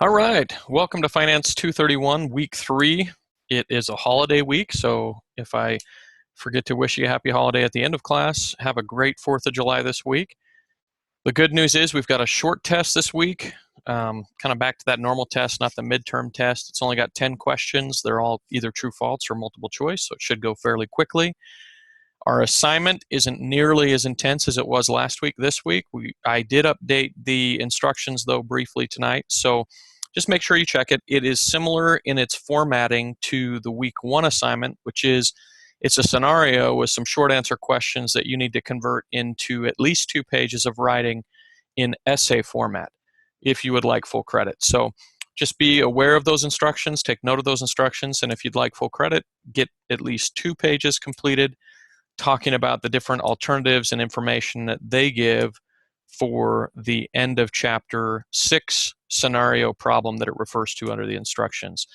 All right, welcome to Finance 231, week 3. It is a holiday week, so if I forget to wish you a happy holiday at the end of class, have a great 4th of July this week. The good news is we've got a short test this week, kind of back to that normal test, not the midterm test. It's only got 10 questions. They're all either true, false, or multiple choice, so it should go fairly quickly. Our assignment isn't nearly as intense as it was last week. This week, I did update the instructions, though, briefly tonight, so just make sure you check it. It is similar in its formatting to the week 1 assignment, which is it's a scenario with some short answer questions that you need to convert into at least 2 pages of writing in essay format if you would like full credit. So just be aware of those instructions, take note of those instructions, and if you'd like full credit, get at least 2 pages completed talking about the different alternatives and information that they give for the end of chapter 6 scenario problem that it refers to under the instructions.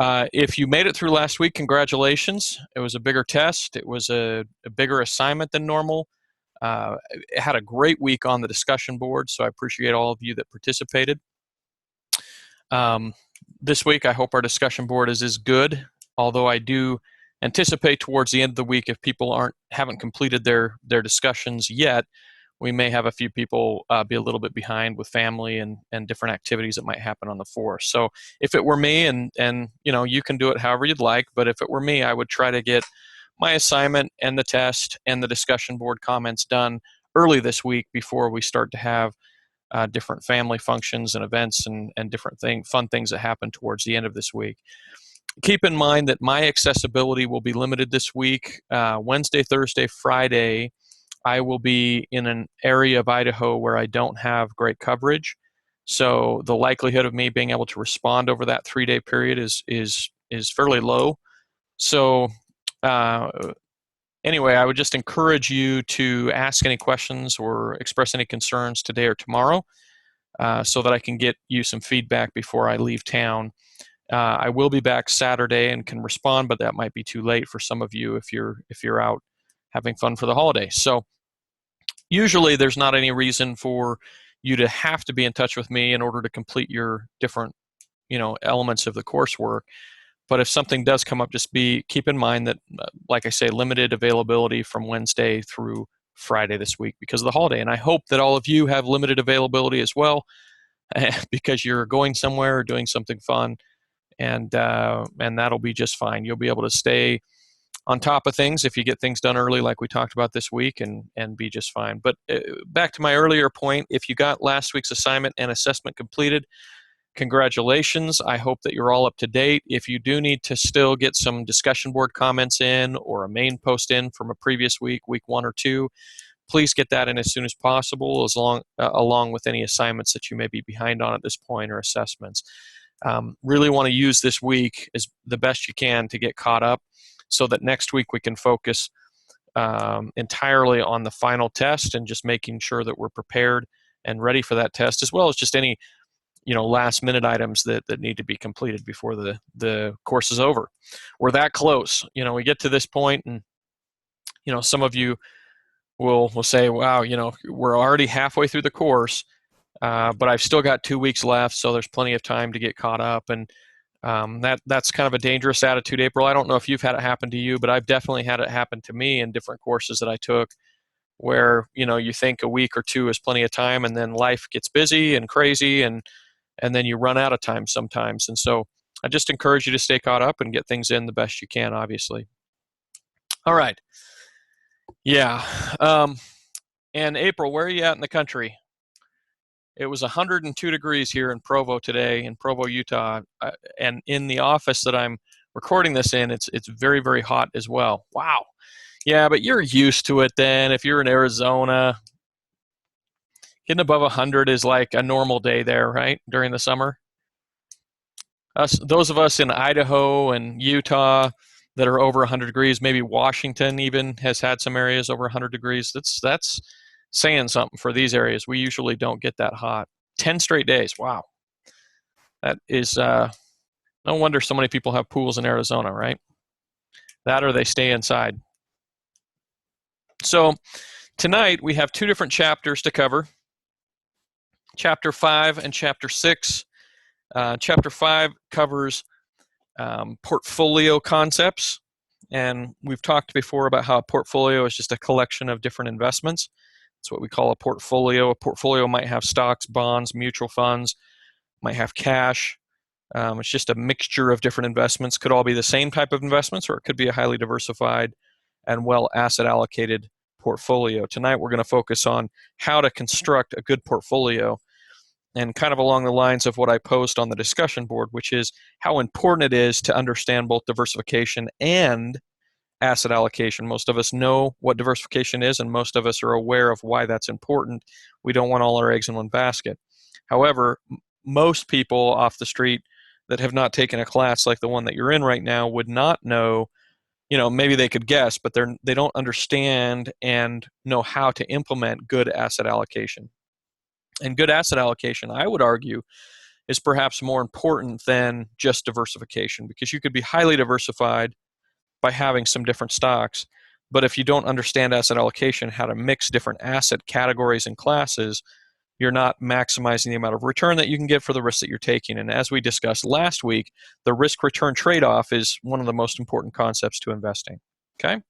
If you made it through last week, congratulations. It was a bigger test. It was a bigger assignment than normal. It had a great week on the discussion board, so I appreciate all of you that participated. This week, I hope our discussion board is as good, although I do anticipate towards the end of the week, if people haven't completed their discussions yet, we may have a few people be a little bit behind with family and different activities that might happen on the 4th. So if it were me, and you can do it however you'd like, but if it were me, I would try to get my assignment and the test and the discussion board comments done early this week before we start to have different family functions and events and different fun things that happen towards the end of this week. Keep in mind that my accessibility will be limited this week. Wednesday, Thursday, Friday, I will be in an area of Idaho where I don't have great coverage. So the likelihood of me being able to respond over that 3-day period is fairly low. So anyway, I would just encourage you to ask any questions or express any concerns today or tomorrow so that I can get you some feedback before I leave town. I will be back Saturday and can respond, but that might be too late for some of you if you're out having fun for the holidays. So usually there's not any reason for you to have to be in touch with me in order to complete your different elements of the coursework. But if something does come up, just keep in mind that, like I say, limited availability from Wednesday through Friday this week because of the holiday. And I hope that all of you have limited availability as well because you're going somewhere or doing something fun. And that'll be just fine. You'll be able to stay on top of things if you get things done early like we talked about this week and be just fine. But back to my earlier point, if you got last week's assignment and assessment completed, congratulations. I hope that you're all up to date. If you do need to still get some discussion board comments in or a main post in from a previous week 1 or 2, please get that in as soon as possible, along with any assignments that you may be behind on at this point or assessments. Really want to use this week as the best you can to get caught up so that next week we can focus entirely on the final test and just making sure that we're prepared and ready for that test, as well as just any last minute items that need to be completed before the course is over. We're that close. We get to this point and some of you will say, wow, we're already halfway through the course. But I've still got 2 weeks left, so there's plenty of time to get caught up. And that's kind of a dangerous attitude, April. I don't know if you've had it happen to you, but I've definitely had it happen to me in different courses that I took where, you think a week or 2 is plenty of time, and then life gets busy and crazy, and then you run out of time sometimes. And so I just encourage you to stay caught up and get things in the best you can, obviously. All right. Yeah. And April, where are you at in the country? It was 102 degrees here in Provo today, in Provo, Utah, and in the office that I'm recording this in, it's very, very hot as well. Wow. Yeah, but you're used to it then. If you're in Arizona, getting above 100 is like a normal day there, right, during the summer? Those of us in Idaho and Utah that are over 100 degrees, maybe Washington even has had some areas over 100 degrees. That's saying something for these areas. We usually don't get that hot. 10 straight days. Wow. That is no wonder so many people have pools in Arizona, right? That or they stay inside. So tonight we have 2 different chapters to cover. Chapter 5 and Chapter 6. Chapter 5 covers portfolio concepts. And we've talked before about how a portfolio is just a collection of different investments. That's what we call a portfolio. A portfolio might have stocks, bonds, mutual funds, might have cash. It's just a mixture of different investments. Could all be the same type of investments, or it could be a highly diversified and well asset allocated portfolio. Tonight we're going to focus on how to construct a good portfolio, and kind of along the lines of what I post on the discussion board, which is how important it is to understand both diversification and asset allocation. Most of us know what diversification is, and most of us are aware of why that's important. We don't want all our eggs in one basket. However, most people off the street that have not taken a class like the one that you're in right now would not know. Maybe they could guess, but they don't understand and know how to implement good asset allocation. And good asset allocation, I would argue, is perhaps more important than just diversification, because you could be highly diversified by having some different stocks. But if you don't understand asset allocation, how to mix different asset categories and classes, you're not maximizing the amount of return that you can get for the risk that you're taking. And as we discussed last week, the risk-return trade-off is one of the most important concepts to investing. Okay?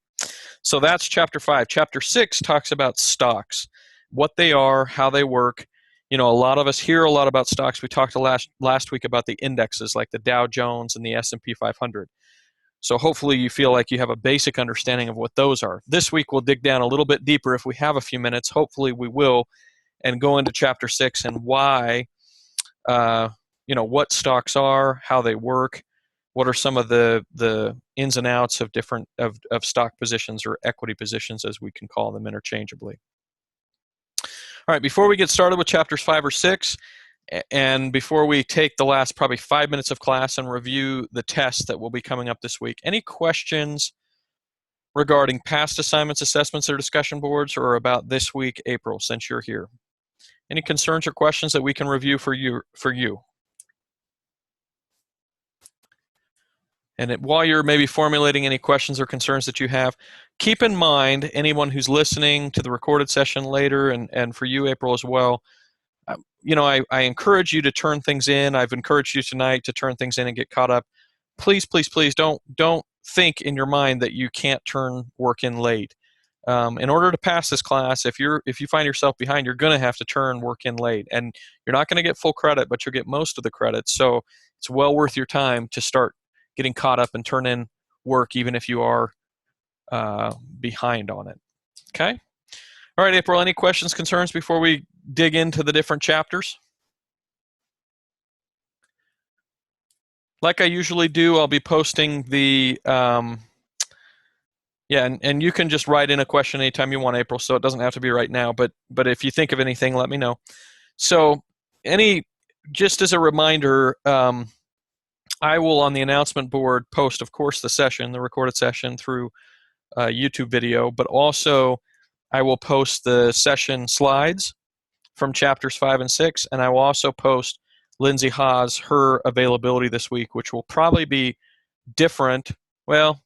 So that's Chapter 5. Chapter 6 talks about stocks, what they are, how they work. A lot of us hear a lot about stocks. We talked last week about the indexes like the Dow Jones and the S&P 500. So hopefully you feel like you have a basic understanding of what those are. This week we'll dig down a little bit deeper if we have a few minutes. Hopefully we will, and go into Chapter 6 and why, what stocks are, how they work, what are some of the ins and outs of different of stock positions, or equity positions as we can call them interchangeably. All right, before we get started with chapters 5 or 6, and before we take the last probably 5 minutes of class and review the tests that will be coming up this week, any questions regarding past assignments, assessments, or discussion boards, or about this week, April, since you're here? Any concerns or questions that we can review for you? And while you're maybe formulating any questions or concerns that you have, keep in mind, anyone who's listening to the recorded session later, and for you, April, as well, I encourage you to turn things in. I've encouraged you tonight to turn things in and get caught up. Please, please, please don't think in your mind that you can't turn work in late. In order to pass this class, if you find yourself behind, you're going to have to turn work in late, and you're not going to get full credit, but you'll get most of the credit. So it's well worth your time to start getting caught up and turn in work, even if you are behind on it. Okay? All right, April, any questions, concerns before we dig into the different chapters? Like I usually do, I'll be posting the and you can just write in a question anytime you want, April, so it doesn't have to be right now, but if you think of anything, let me know. So just as a reminder, I will, on the announcement board, post, of course, the recorded session through YouTube video, but also I will post the session slides from chapters 5 and 6, and I will also post Lindsay Haas, her availability this week, which will probably be different. Well,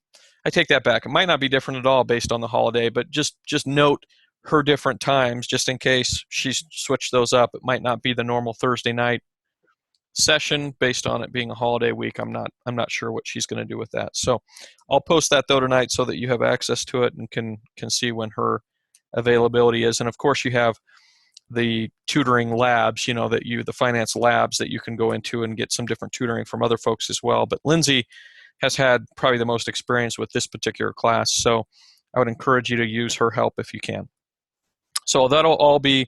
I take that back. It might not be different at all based on the holiday, but just note her different times just in case she's switched those up. It might not be the normal Thursday night session based on it being a holiday week. I'm not sure what she's going to do with that. So I'll post that though tonight so that you have access to it and can see when her availability is. And of course you have the tutoring labs, the finance labs that you can go into and get some different tutoring from other folks as well. But Lindsay has had probably the most experience with this particular class, so I would encourage you to use her help if you can. So that'll all be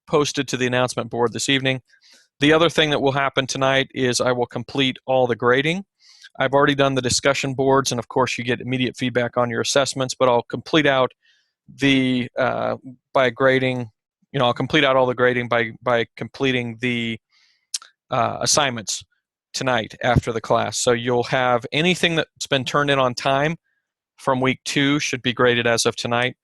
posted to the announcement board this evening. The other thing that will happen tonight is I will complete all the grading. I've already done the discussion boards, and of course you get immediate feedback on your assessments, but I'll complete out by grading. I'll complete out all the grading by completing the assignments tonight after the class. So you'll have anything that's been turned in on time from week 2 should be graded as of tonight.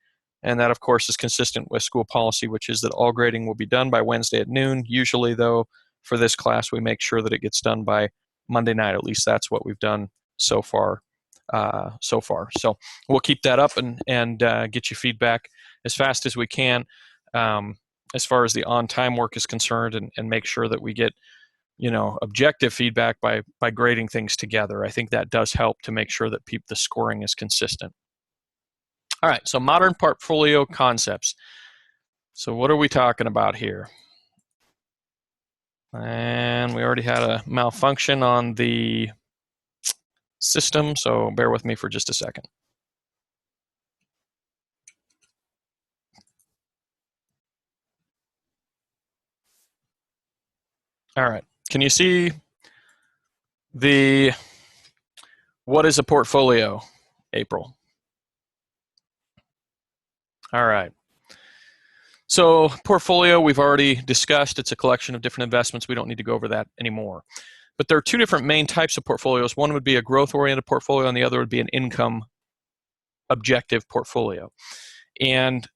And that, of course, is consistent with school policy, which is that all grading will be done by Wednesday at noon. Usually, though, for this class, we make sure that it gets done by Monday night. At least that's what we've done so far. So we'll keep that up and get you feedback as fast as we can as far as the on-time work is concerned, and make sure that we get objective feedback by grading things together. I think that does help to make sure that the scoring is consistent. All right, so modern portfolio concepts. So what are we talking about here? And we already had a malfunction on the system, so bear with me for just a second. All right, can you see what is a portfolio, April? All right. So portfolio, we've already discussed. It's a collection of different investments. We don't need to go over that anymore. But there are two different main types of portfolios. One would be a growth-oriented portfolio, and the other would be an income objective portfolio. And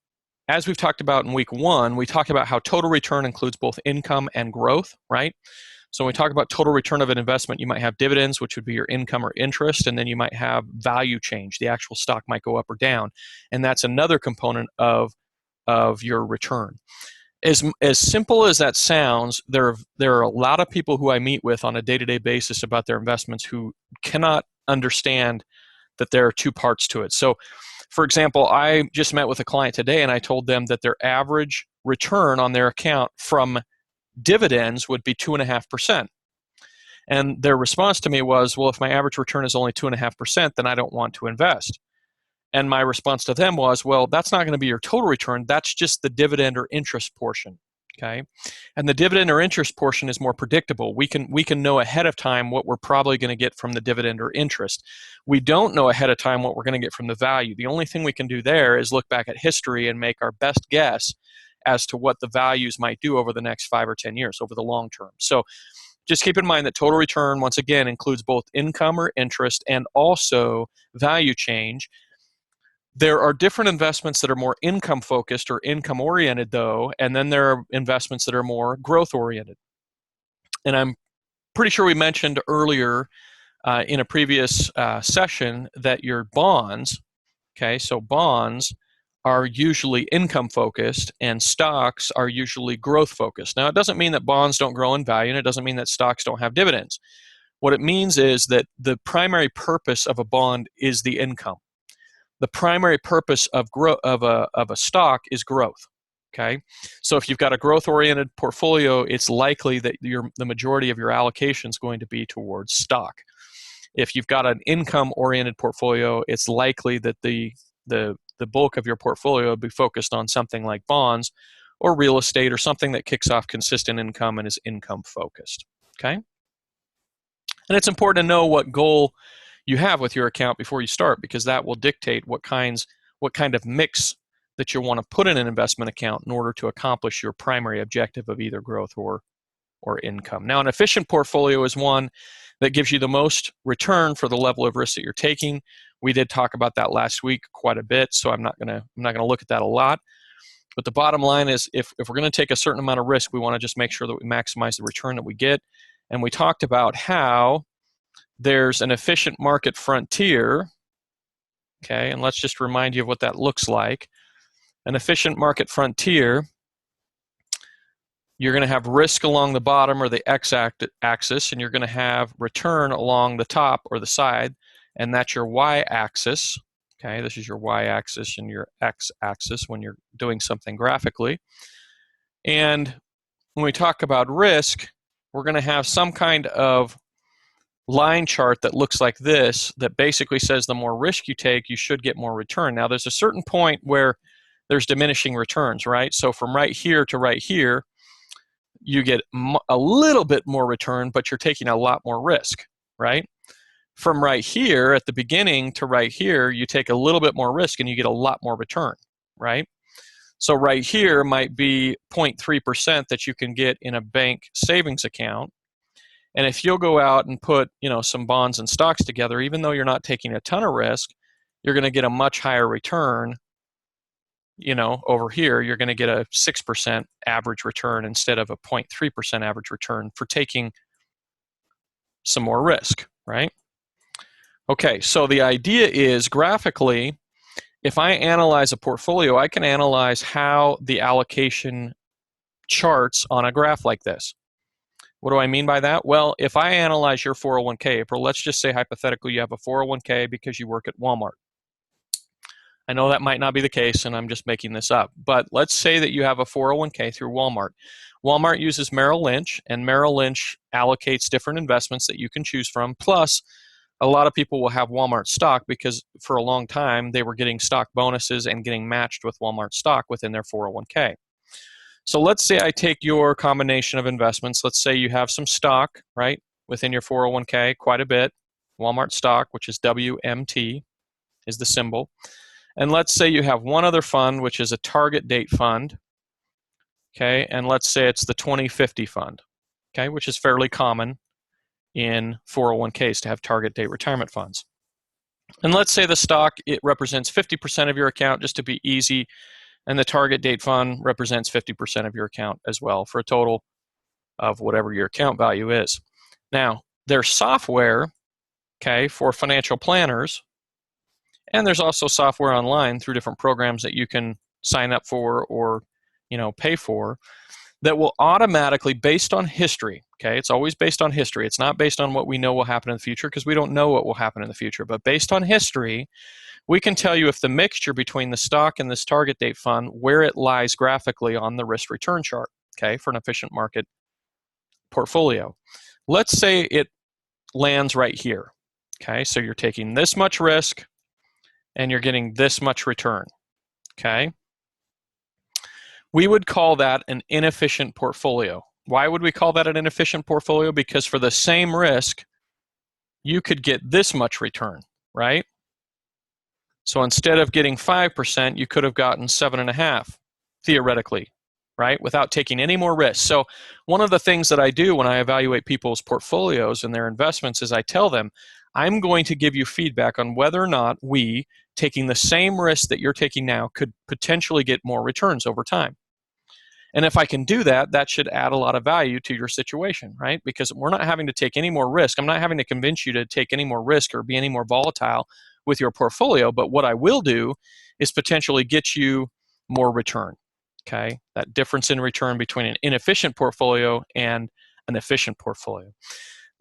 as we've talked about in week 1, we talked about how total return includes both income and growth, right? So when we talk about total return of an investment, you might have dividends, which would be your income or interest, and then you might have value change. The actual stock might go up or down. And that's another component of your return. As simple as that sounds, there are a lot of people who I meet with on a day-to-day basis about their investments who cannot understand that there are two parts to it. So, for example, I just met with a client today and I told them that their average return on their account from dividends would be 2.5%. And their response to me was, well, if my average return is only 2.5%, then I don't want to invest. And my response to them was, well, that's not going to be your total return. That's just the dividend or interest portion, okay? And the dividend or interest portion is more predictable. We can know ahead of time what we're probably going to get from the dividend or interest. We don't know ahead of time what we're going to get from the value. The only thing we can do there is look back at history and make our best guess as to what the values might do over the next 5 or 10 years, over the long term. So just keep in mind that total return, once again, includes both income or interest and also value change. There are different investments that are more income focused or income oriented, though, and then there are investments that are more growth oriented. And I'm pretty sure we mentioned earlier in a previous session that your bonds, okay, so bonds are usually income focused and stocks are usually growth focused. Now, it doesn't mean that bonds don't grow in value, and it doesn't mean that stocks don't have dividends. What it means is that the primary purpose of a bond is the income. The primary purpose of a stock is growth. Okay, so if you've got a growth-oriented portfolio, it's likely that the majority of your allocation is going to be towards stock. If you've got an income-oriented portfolio, it's likely that the bulk of your portfolio will be focused on something like bonds or real estate or something that kicks off consistent income and is income-focused. Okay, and it's important to know what goal you have with your account before you start, because that will dictate what kind of mix that you'll want to put in an investment account in order to accomplish your primary objective of either growth or income. Now, an efficient portfolio is one that gives you the most return for the level of risk that you're taking. We did talk about that last week quite a bit, so I'm not going to look at that a lot. But the bottom line is, if we're going to take a certain amount of risk, we want to just make sure that we maximize the return that we get. And we talked about how there's an efficient market frontier, okay, and let's just remind you of what that looks like. An efficient market frontier, you're going to have risk along the bottom or the x-axis, and you're going to have return along the top or the side, and that's your y-axis. Okay, this is your y-axis and your x-axis when you're doing something graphically. And when we talk about risk, we're going to have some kind of line chart that looks like this that basically says the more risk you take, you should get more return. Now, there's a certain point where there's diminishing returns, right? So from right here to right here, you get a little bit more return, but you're taking a lot more risk, right? From right here at the beginning to right here, you take a little bit more risk and you get a lot more return, right? So right here might be 0.3% that you can get in a bank savings account. And if you'll go out and put, some bonds and stocks together, even though you're not taking a ton of risk, you're going to get a much higher return. Over here, you're going to get a 6% average return instead of a 0.3% average return for taking some more risk, right? Okay, so the idea is graphically, if I analyze a portfolio, I can analyze how the allocation charts on a graph like this. What do I mean by that? Well, if I analyze your 401k, April, let's just say hypothetically you have a 401k because you work at Walmart. I know that might not be the case, and I'm just making this up, but let's say that you have a 401k through Walmart. Walmart uses Merrill Lynch, and Merrill Lynch allocates different investments that you can choose from. Plus, a lot of people will have Walmart stock because for a long time they were getting stock bonuses and getting matched with Walmart stock within their 401k. So let's say I take your combination of investments. Let's say you have some stock, right, within your 401k, quite a bit. Walmart stock, which is WMT, is the symbol. And let's say you have one other fund, which is a target date fund, okay, and let's say it's the 2050 fund, okay, which is fairly common in 401ks to have target date retirement funds. And let's say the stock, it represents 50% of your account, just to be easy, and the target date fund represents 50% of your account as well, for a total of whatever your account value is. Now, there's software, okay, for financial planners, and there's also software online through different programs that you can sign up for or, pay for, that will automatically, based on history, okay, it's always based on history. It's not based on what we know will happen in the future, because we don't know what will happen in the future, but based on history, we can tell you if the mixture between the stock and this target date fund, where it lies graphically on the risk return chart, okay, for an efficient market portfolio. Let's say it lands right here, okay, so you're taking this much risk and you're getting this much return, okay? We would call that an inefficient portfolio. Why would we call that an inefficient portfolio? Because for the same risk, you could get this much return, right? So instead of getting 5%, you could have gotten 7.5%, theoretically, right? Without taking any more risk. So one of the things that I do when I evaluate people's portfolios and their investments is I tell them, I'm going to give you feedback on whether or not we, taking the same risk that you're taking now, could potentially get more returns over time. And if I can do that, that should add a lot of value to your situation, right? Because we're not having to take any more risk. I'm not having to convince you to take any more risk or be any more volatile with your portfolio. But what I will do is potentially get you more return, okay? That difference in return between an inefficient portfolio and an efficient portfolio.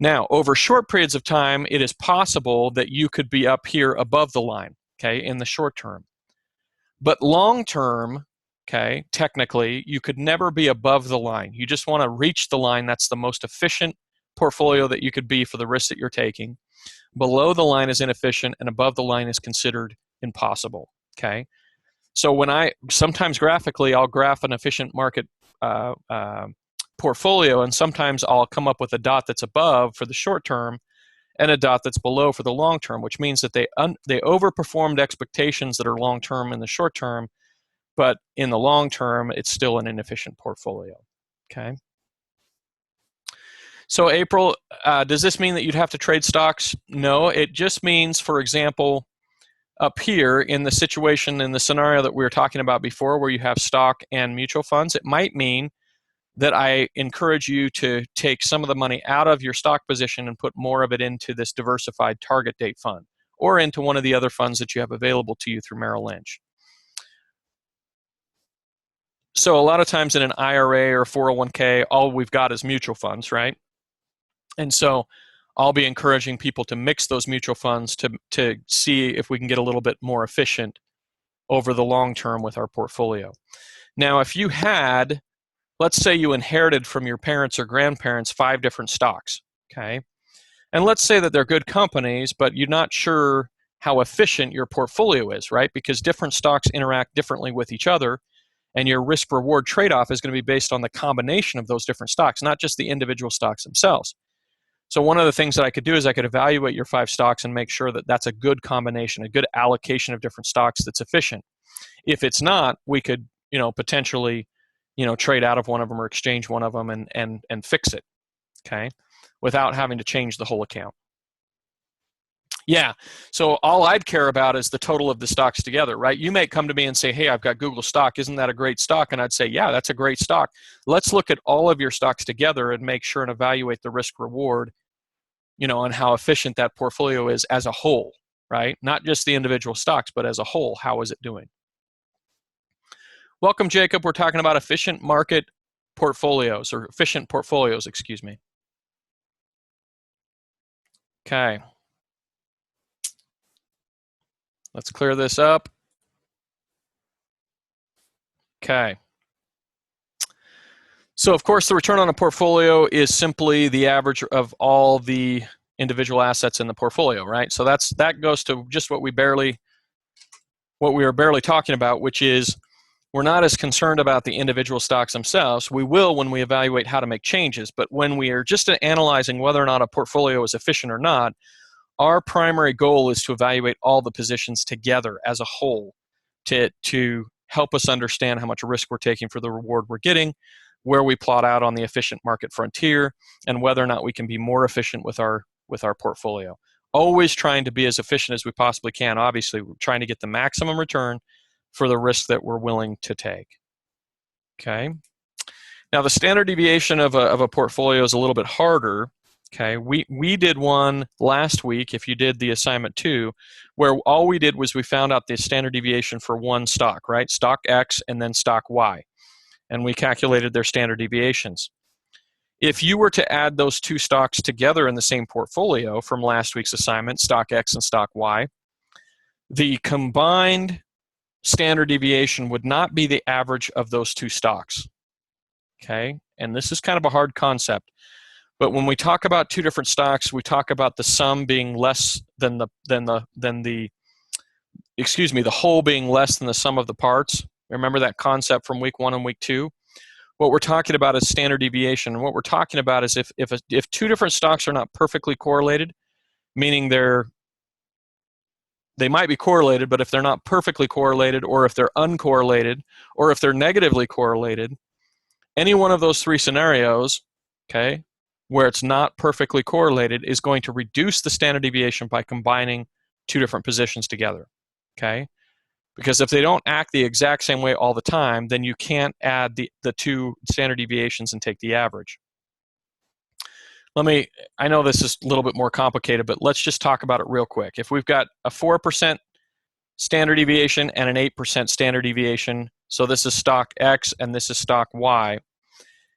Now, over short periods of time, it is possible that you could be up here above the line, okay, in the short term. But long term, okay, technically, you could never be above the line. You just want to reach the line. That's the most efficient portfolio that you could be for the risk that you're taking. Below the line is inefficient, and above the line is considered impossible, okay? So sometimes graphically, I'll graph an efficient market portfolio, and sometimes I'll come up with a dot that's above for the short term and a dot that's below for the long term, which means that they overperformed expectations that are long term in the short term, but in the long term, it's still an inefficient portfolio, okay? So April, does this mean that you'd have to trade stocks? No, it just means, for example, up here in the situation, in the scenario that we were talking about before, where you have stock and mutual funds, it might mean that I encourage you to take some of the money out of your stock position and put more of it into this diversified target date fund or into one of the other funds that you have available to you through Merrill Lynch. So a lot of times in an IRA or 401k, all we've got is mutual funds, right? And so I'll be encouraging people to mix those mutual funds to see if we can get a little bit more efficient over the long term with our portfolio. Now, if you had, let's say you inherited from your parents or grandparents 5 different stocks, okay? And let's say that they're good companies, but you're not sure how efficient your portfolio is, right? Because different stocks interact differently with each other, and your risk-reward trade-off is going to be based on the combination of those different stocks, not just the individual stocks themselves. So one of the things that I could do is I could evaluate your 5 stocks and make sure that that's a good combination, a good allocation of different stocks that's efficient. If it's not, we could, potentially, trade out of one of them or exchange one of them and fix it, okay, without having to change the whole account. Yeah, so all I'd care about is the total of the stocks together, right? You may come to me and say, hey, I've got Google stock. Isn't that a great stock? And I'd say, yeah, that's a great stock. Let's look at all of your stocks together and make sure and evaluate the risk reward, and how efficient that portfolio is as a whole, right? Not just the individual stocks, but as a whole, how is it doing? Welcome, Jacob. We're talking about efficient market portfolios, or efficient portfolios, excuse me. Okay. Let's clear this up. Okay. So of course, the return on a portfolio is simply the average of all the individual assets in the portfolio, right? So that goes to just what we were barely talking about, which is we're not as concerned about the individual stocks themselves. We will when we evaluate how to make changes, but when we are just analyzing whether or not a portfolio is efficient or not, our primary goal is to evaluate all the positions together as a whole to help us understand how much risk we're taking for the reward we're getting, where we plot out on the efficient market frontier, and whether or not we can be more efficient with our portfolio. Always trying to be as efficient as we possibly can. Obviously, we're trying to get the maximum return for the risk that we're willing to take. Okay. Now, the standard deviation of a portfolio is a little bit harder. Okay, we did one last week, if you did the assignment 2, where all we did was we found out the standard deviation for one stock, right? Stock X and then stock Y. And we calculated their standard deviations. If you were to add those two stocks together in the same portfolio from last week's assignment, stock X and stock Y, the combined standard deviation would not be the average of those two stocks. Okay, and this is kind of a hard concept. But when we talk about two different stocks, we talk about the sum being less than the whole being less than the sum of the parts. Remember that concept from week 1 and week 2? What we're talking about is standard deviation. And what we're talking about is if two different stocks are not perfectly correlated, meaning they might be correlated, but if they're not perfectly correlated, or if they're uncorrelated, or if they're negatively correlated, any one of those three scenarios, okay, where it's not perfectly correlated is going to reduce the standard deviation by combining two different positions together, okay? Because if they don't act the exact same way all the time, then you can't add the two standard deviations and take the average. I know this is a little bit more complicated, but let's just talk about it real quick. If we've got a 4% standard deviation and an 8% standard deviation, so this is stock X and this is stock Y,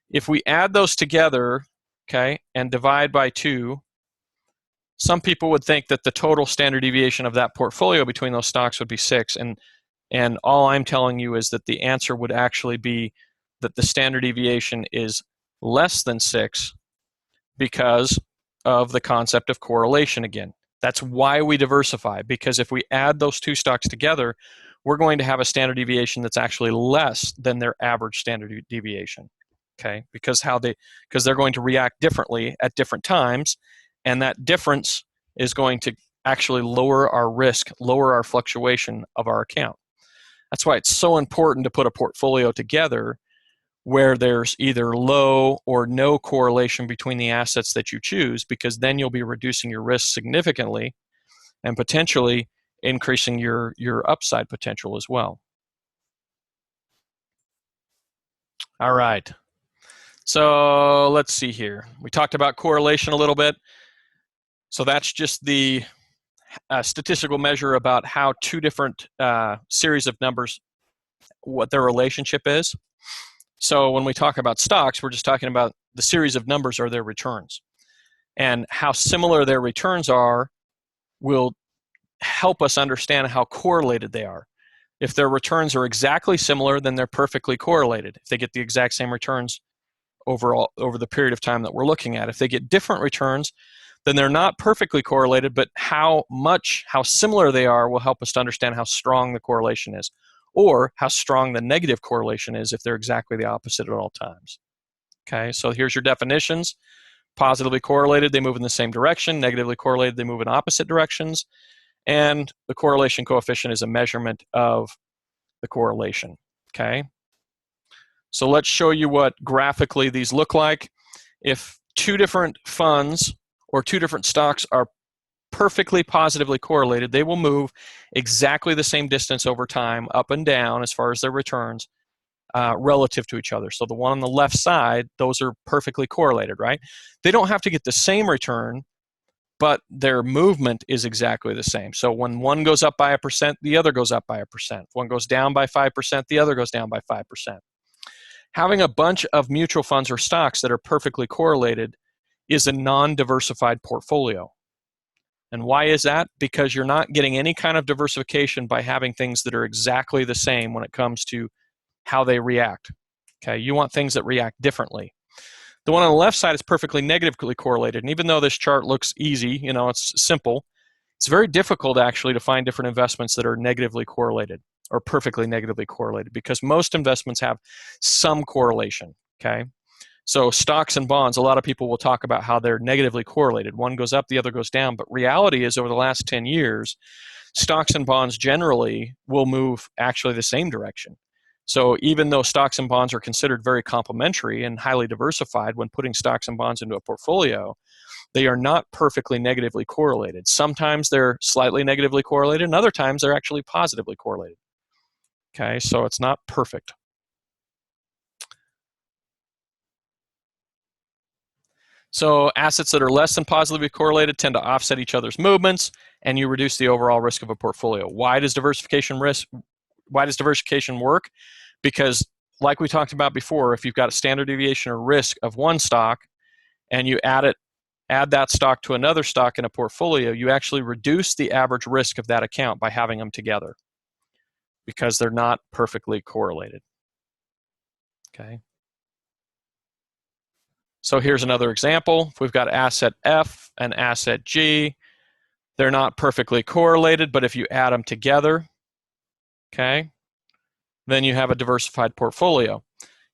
if we add those together, okay, and divide by 2, some people would think that the total standard deviation of that portfolio between those stocks would be 6, and all I'm telling you is that the answer would actually be that the standard deviation is less than 6 because of the concept of correlation again. That's why we diversify, because if we add those two stocks together, we're going to have a standard deviation that's actually less than their average standard deviation. Okay, because they're going to react differently at different times, and that difference is going to actually lower our risk, lower our fluctuation of our account. That's why it's so important to put a portfolio together where there's either low or no correlation between the assets that you choose, because then you'll be reducing your risk significantly and potentially increasing your upside potential as well. All right. So let's see here. We talked about correlation a little bit. So that's just the statistical measure about how two different series of numbers, what their relationship is. So when we talk about stocks, we're just talking about the series of numbers are their returns. And how similar their returns are will help us understand how correlated they are. If their returns are exactly similar, then they're perfectly correlated. If they get the exact same returns overall over the period of time that we're looking at. If they get different returns, then they're not perfectly correlated, but how similar they are will help us to understand how strong the correlation is, or how strong the negative correlation is if they're exactly the opposite at all times. Okay, so here's your definitions. Positively correlated, they move in the same direction. Negatively correlated, they move in opposite directions. And the correlation coefficient is a measurement of the correlation. Okay. So let's show you what graphically these look like. If two different funds or two different stocks are perfectly positively correlated, they will move exactly the same distance over time, up and down as far as their returns, relative to each other. So the one on the left side, those are perfectly correlated, right? They don't have to get the same return, but their movement is exactly the same. So when one goes up by 1%, the other goes up by 1%. If one goes down by 5%, the other goes down by 5%. Having a bunch of mutual funds or stocks that are perfectly correlated is a non-diversified portfolio. And why is that? Because you're not getting any kind of diversification by having things that are exactly the same when it comes to how they react. Okay, you want things that react differently. The one on the left side is perfectly negatively correlated. And even though this chart looks easy, it's simple, it's very difficult actually to find different investments that are negatively correlated or perfectly negatively correlated, because most investments have some correlation. Okay, so stocks and bonds, a lot of people will talk about how they're negatively correlated. One goes up, the other goes down. But reality is, over the last 10 years, stocks and bonds generally will move actually the same direction. So even though stocks and bonds are considered very complementary and highly diversified when putting stocks and bonds into a portfolio, they are not perfectly negatively correlated. Sometimes they're slightly negatively correlated, and other times they're actually positively correlated. Okay, so it's not perfect. So assets that are less than positively correlated tend to offset each other's movements, and you reduce the overall risk of a portfolio. Why does diversification work? Because, like we talked about before, if you've got a standard deviation or risk of one stock and you add that stock to another stock in a portfolio, you actually reduce the average risk of that account by having them together, because they're not perfectly correlated. Okay. So here's another example. If we've got asset F and asset G, they're not perfectly correlated, but if you add them together, okay, then you have a diversified portfolio.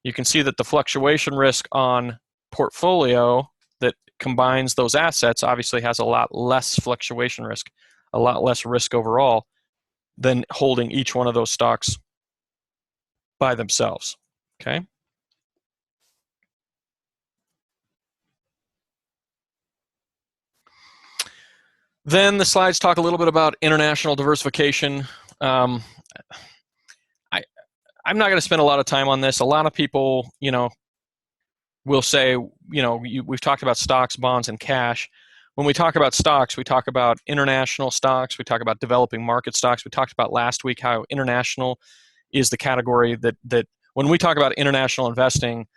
You can see that the fluctuation risk on portfolio that combines those assets obviously has a lot less fluctuation risk, a lot less risk overall than holding each one of those stocks by themselves. Okay. Then the slides talk a little bit about international diversification. I'm not going to spend a lot of time on this. A lot of people, will say, we've talked about stocks, bonds, and cash. When we talk about stocks, we talk about international stocks. We talk about developing market stocks. We talked about last week how international is the category that when we talk about international investing,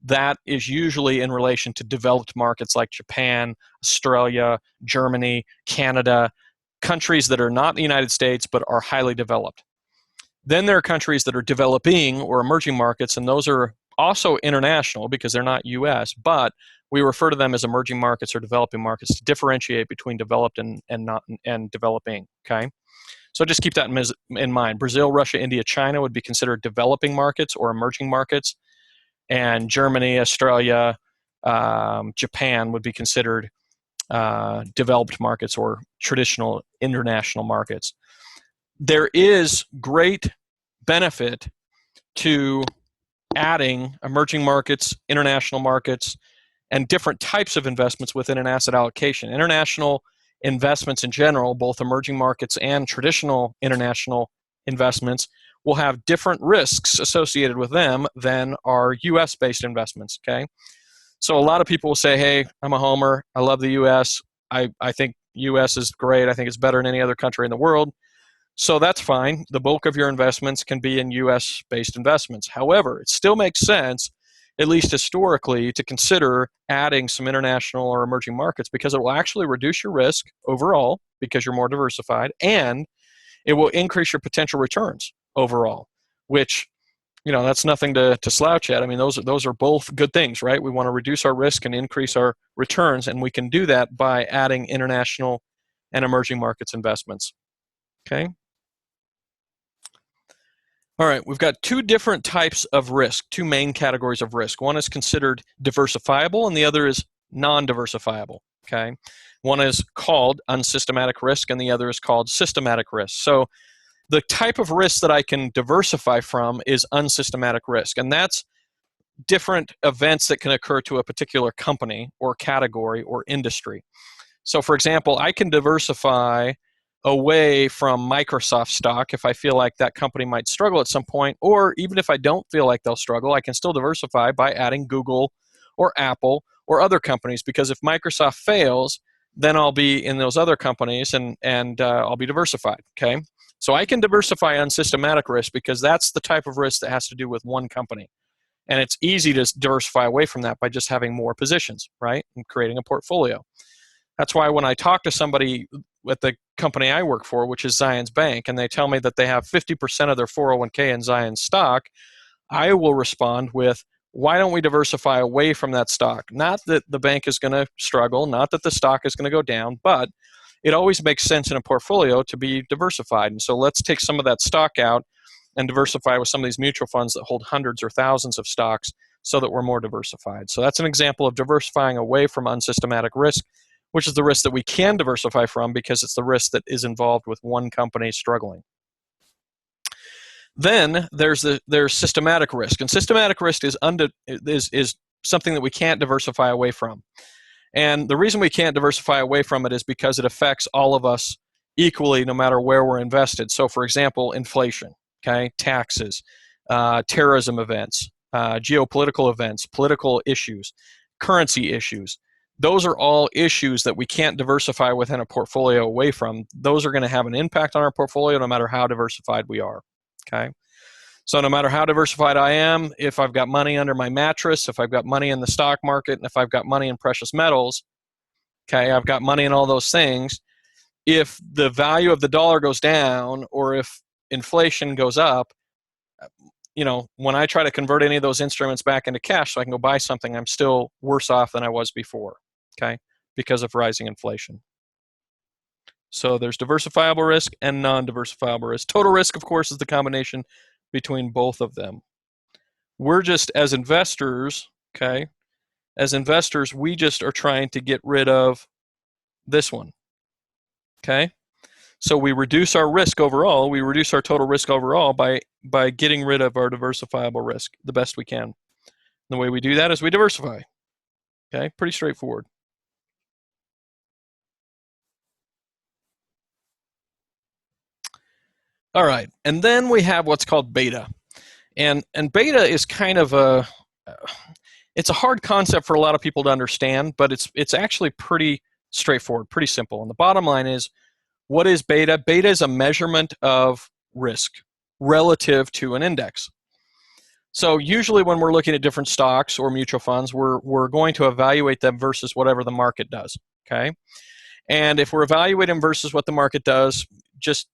that is usually in relation to developed markets like Japan, Australia, Germany, Canada, countries that are not the United States but are highly developed. Then there are countries that are developing or emerging markets, and those are also international because they're not U.S., but we refer to them as emerging markets or developing markets to differentiate between developed and developing. Okay, so just keep that in mind. Brazil, Russia, India, China would be considered developing markets or emerging markets, and Germany, Australia, Japan would be considered developed markets or traditional international markets. There is great benefit to adding emerging markets, international markets, and different types of investments within an asset allocation. International investments in general, both emerging markets and traditional international investments, will have different risks associated with them than our US-based investments, okay? So a lot of people will say, hey, I'm a homer. I love the US. I think US is great. I think it's better than any other country in the world. So that's fine. The bulk of your investments can be in US-based investments. However, it still makes sense, at least historically, to consider adding some international or emerging markets, because it will actually reduce your risk overall because you're more diversified, and it will increase your potential returns overall, which, that's nothing to slouch at. I mean, those are both good things, right? We want to reduce our risk and increase our returns, and we can do that by adding international and emerging markets investments. Okay. All right, we've got two different types of risk, two main categories of risk. One is considered diversifiable and the other is non-diversifiable, okay? One is called unsystematic risk and the other is called systematic risk. So the type of risk that I can diversify from is unsystematic risk, and that's different events that can occur to a particular company or category or industry. So for example, I can diversify away from Microsoft stock if I feel like that company might struggle at some point, or even if I don't feel like they'll struggle, I can still diversify by adding Google or Apple or other companies, because if Microsoft fails, then I'll be in those other companies and I'll be diversified, okay? So I can diversify unsystematic risk because that's the type of risk that has to do with one company. And it's easy to diversify away from that by just having more positions, right? And creating a portfolio. That's why when I talk to somebody at the company I work for, which is Zions Bank, and they tell me that they have 50% of their 401k in Zions stock, I will respond with, why don't we diversify away from that stock? Not that the bank is going to struggle, not that the stock is going to go down, but it always makes sense in a portfolio to be diversified. And so let's take some of that stock out and diversify with some of these mutual funds that hold hundreds or thousands of stocks so that we're more diversified. So that's an example of diversifying away from unsystematic risk, which is the risk that we can diversify from because it's the risk that is involved with one company struggling. Then there's systematic risk, and systematic risk is something that we can't diversify away from. And the reason we can't diversify away from it is because it affects all of us equally, no matter where we're invested. So, for example, inflation, okay, taxes, terrorism events, geopolitical events, political issues, currency issues. Those are all issues that we can't diversify within a portfolio away from. Those are going to have an impact on our portfolio no matter how diversified we are. Okay, so no matter how diversified I am, if I've got money under my mattress, if I've got money in the stock market, and if I've got money in precious metals, okay, I've got money in all those things. If the value of the dollar goes down or if inflation goes up, when I try to convert any of those instruments back into cash so I can go buy something, I'm still worse off than I was before, okay, because of rising inflation. So there's diversifiable risk and non-diversifiable risk. Total risk, of course, is the combination between both of them. We're just, as investors, okay, we just are trying to get rid of this one, okay? So we reduce our risk overall, we reduce our total risk overall by getting rid of our diversifiable risk the best we can. The way we do that is we diversify, okay? Pretty straightforward. All right, and then we have what's called beta. And beta is kind of it's a hard concept for a lot of people to understand, but it's actually pretty straightforward, pretty simple. And the bottom line is, what is beta? Beta is a measurement of risk relative to an index. So usually when we're looking at different stocks or mutual funds, we're going to evaluate them versus whatever the market does, okay? And if we're evaluating versus what the market does, just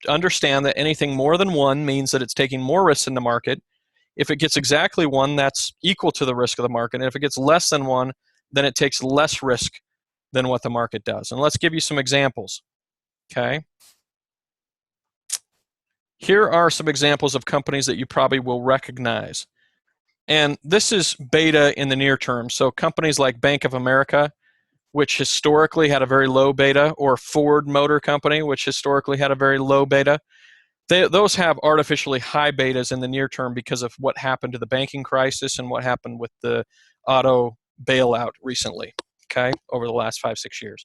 understand that anything more than 1 means that it's taking more risk in the market. If it gets exactly 1, that's equal to the risk of the market. And if it gets less than 1, then it takes less risk than what the market does. And let's give you some examples, okay? Here are some examples of companies that you probably will recognize. And this is beta in the near term. So companies like Bank of America, which historically had a very low beta, or Ford Motor Company, which historically had a very low beta. Those have artificially high betas in the near term because of what happened to the banking crisis and what happened with the auto bailout recently, okay, over the last 5-6 years.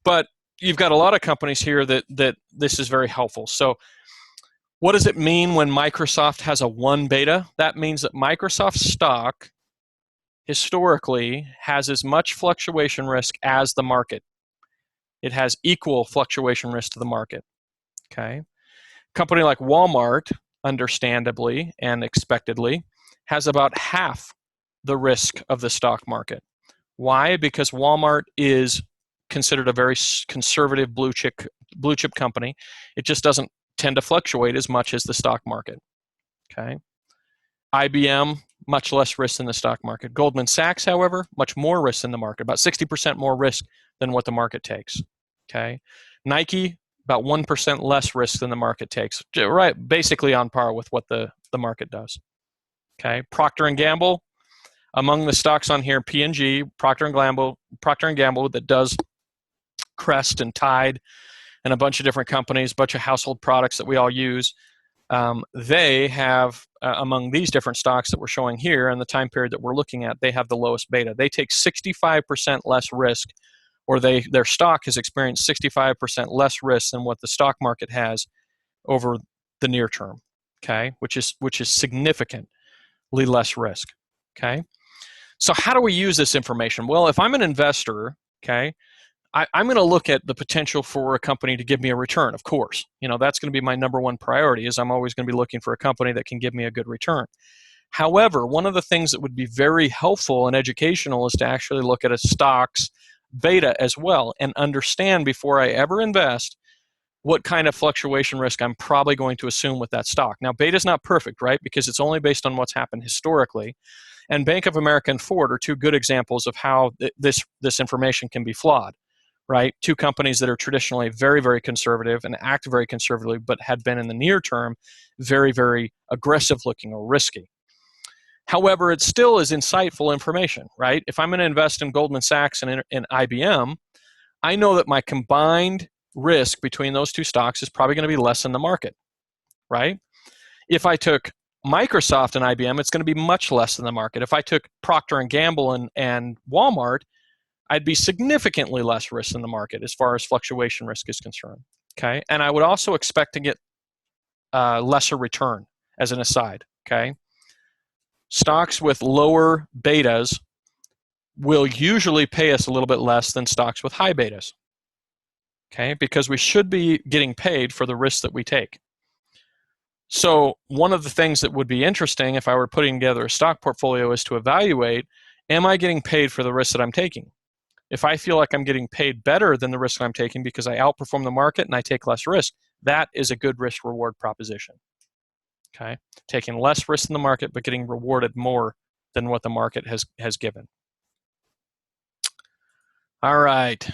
But you've got a lot of companies here that this is very helpful. So what does it mean when Microsoft has a 1 beta? That means that Microsoft stock historically has as much fluctuation risk as the market. It has equal fluctuation risk to the market, okay? A company like Walmart, understandably and expectedly, has about half the risk of the stock market. Why? Because Walmart is considered a very conservative blue chip company. It just doesn't tend to fluctuate as much as the stock market, okay? IBM, much less risk in the stock market. Goldman Sachs, however, much more risk in the market, about 60% more risk than what the market takes, okay? Nike, about 1% less risk than the market takes, right? Basically on par with what the market does, okay? Procter & Gamble, among the stocks on here, P&G, Procter & Gamble that does Crest and Tide and a bunch of different companies, a bunch of household products that we all use. They have, among these different stocks that we're showing here and the time period that we're looking at, they have the lowest beta. They take 65% less risk, or their stock has experienced 65% less risk than what the stock market has over the near term, okay, which is significantly less risk, okay? So how do we use this information? Well, if I'm an investor, okay, I'm going to look at the potential for a company to give me a return, of course. That's going to be my number one priority, is I'm always going to be looking for a company that can give me a good return. However, one of the things that would be very helpful and educational is to actually look at a stock's beta as well and understand before I ever invest what kind of fluctuation risk I'm probably going to assume with that stock. Now, beta is not perfect, right? Because it's only based on what's happened historically. And Bank of America and Ford are two good examples of how this information can be flawed, right? Two companies that are traditionally very, very conservative and act very conservatively, but had been in the near term very, very aggressive looking or risky. However, it still is insightful information, right? If I'm going to invest in Goldman Sachs and in IBM, I know that my combined risk between those two stocks is probably going to be less than the market, right? If I took Microsoft and IBM, it's going to be much less than the market. If I took Procter & Gamble and Walmart, I'd be significantly less risk than the market as far as fluctuation risk is concerned, okay? And I would also expect to get lesser return as an aside, okay? Stocks with lower betas will usually pay us a little bit less than stocks with high betas, okay? Because we should be getting paid for the risks that we take. So one of the things that would be interesting if I were putting together a stock portfolio is to evaluate, am I getting paid for the risk that I'm taking? If I feel like I'm getting paid better than the risk I'm taking because I outperform the market and I take less risk, that is a good risk-reward proposition. Okay, taking less risk in the market but getting rewarded more than what the market has given. All right.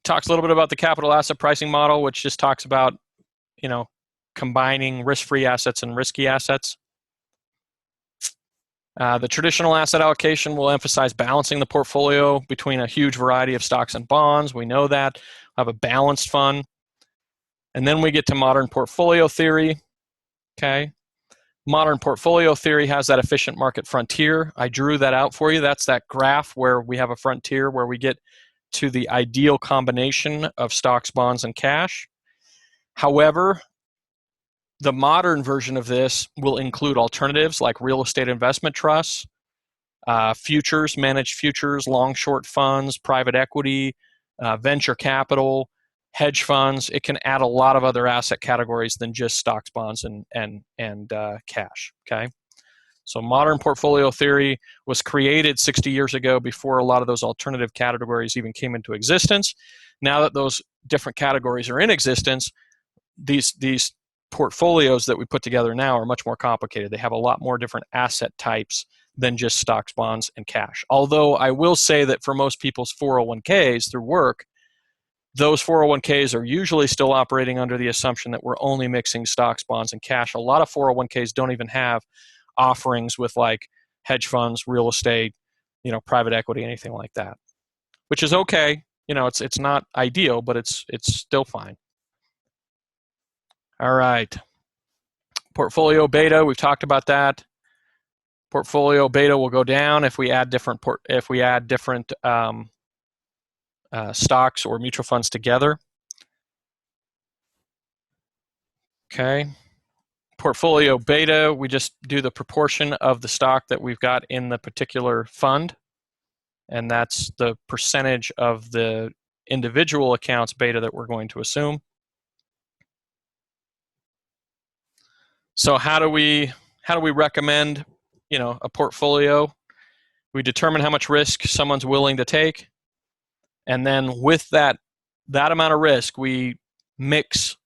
Talks a little bit about the capital asset pricing model, which just talks about, combining risk-free assets and risky assets. The traditional asset allocation will emphasize balancing the portfolio between a huge variety of stocks and bonds. We know that. We'll have a balanced fund. And then we get to modern portfolio theory. Okay. Modern portfolio theory has that efficient market frontier. I drew that out for you. That's that graph where we have a frontier where we get to the ideal combination of stocks, bonds, and cash. However, the modern version of this will include alternatives like real estate investment trusts, futures, managed futures, long-short funds, private equity, venture capital, hedge funds. It can add a lot of other asset categories than just stocks, bonds, and cash. Okay, so modern portfolio theory was created 60 years ago before a lot of those alternative categories even came into existence. Now that those different categories are in existence, these portfolios that we put together now are much more complicated. They have a lot more different asset types than just stocks, bonds, and cash. Although I will say that for most people's 401ks through work, those 401ks are usually still operating under the assumption that we're only mixing stocks, bonds, and cash. A lot of 401ks don't even have offerings with like hedge funds, real estate, private equity, anything like that, which is okay. It's not ideal, but it's still fine. All right. Portfolio beta, we've talked about that. Portfolio beta will go down if we add different stocks or mutual funds together. Okay. Portfolio beta, we just do the proportion of the stock that we've got in the particular fund, and that's the percentage of the individual accounts beta that we're going to assume. So how do we recommend, a portfolio? We determine how much risk someone's willing to take, and then with that amount of risk, we mix,